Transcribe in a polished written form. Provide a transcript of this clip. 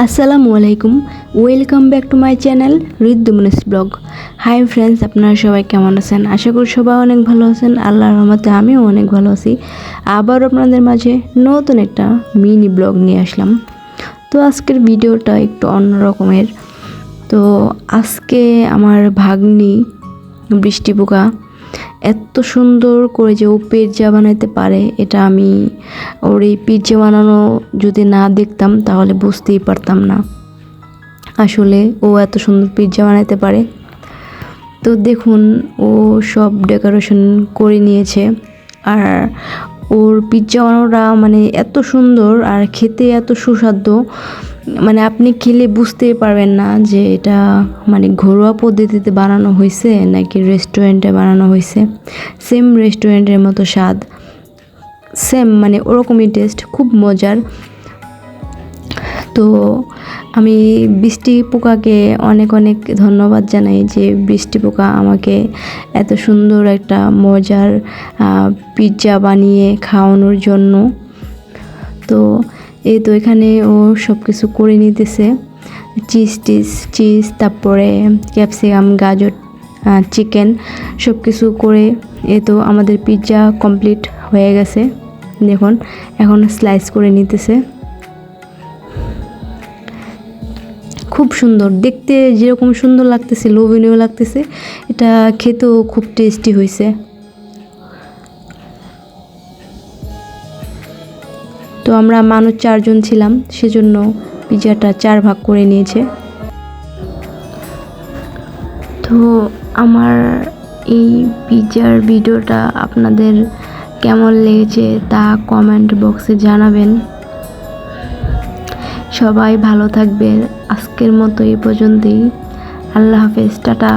আসসালামু আলাইকুম, welcome back to my channel Riddumoni's blog. Hi friends, আপনারা সবাই কেমন আছেন? আশা করি সবাই অনেক ভালো আছেন। আল্লাহর রহমতে আমিও অনেক ভালো আছি। আবার আপনাদের মাঝে নতুন একটা মিনি ব্লগ নিয়ে আসলাম। তো আজকের ভিডিওটা একটু অন্য রকমের। তো আজকে আমার ভাগ্নি বৃষ্টি পোকা এত সুন্দর করে যে ও পিৎজা বানাইতে পারে, এটা আমি ওর এই পিৎজা বানানো যদি না দেখতাম তাহলে বুঝতেই পারতাম না আসলে ও এত সুন্দর পিৎজা বানাইতে পারে। তো দেখুন, ও সব ডেকোরেশন করে নিয়েছে। আর ওর পিৎজা বানানোটা মানে এত সুন্দর আর খেতে এত সুস্বাদু, মানে আপনি খেলে বুঝতেই পারবেন না যে এটা মানে ঘরোয়া পদ্ধতিতে বানানো হয়েছে নাকি রেস্টুরেন্টে বানানো হয়েছে। সেম রেস্টুরেন্টের মতো স্বাদ, সেম মানে ওরকমই টেস্ট, খুব মজার। তো আমি বৃষ্টি পোকাকে অনেক অনেক ধন্যবাদ জানাই যে বৃষ্টি পোকা আমাকে এত সুন্দর একটা মজার পিৎজা বানিয়ে খাওয়ানোর জন্য। তো এই তো এখানে ও সব কিছু করে নিতেছে, চিজ, তারপরে ক্যাপসিকাম, গাজর, চিকেন সব কিছু করে এই তো আমাদের পিৎজা কমপ্লিট হয়ে গেছে। দেখুন এখন স্লাইস করে নিতেছে। খুব সুন্দর দেখতে, যেরকম সুন্দর লাগতেছে লোভনীয় লাগতেছে, এটা খেতেও খুব টেস্টি হয়েছে। তো আমরা মানুষ 4 জন ছিলাম, সেজন্য পিৎজাটা 4 ভাগ করে নিয়েছে। তো আমার এই পিৎজার ভিডিওটা আপনাদের কেমন লেগেছে তা কমেন্ট বক্সে জানাবেন। সবাই ভালো থাকবেন। আজকের মতো এই পর্যন্তই। আল্লাহ হাফেজ, টাটা।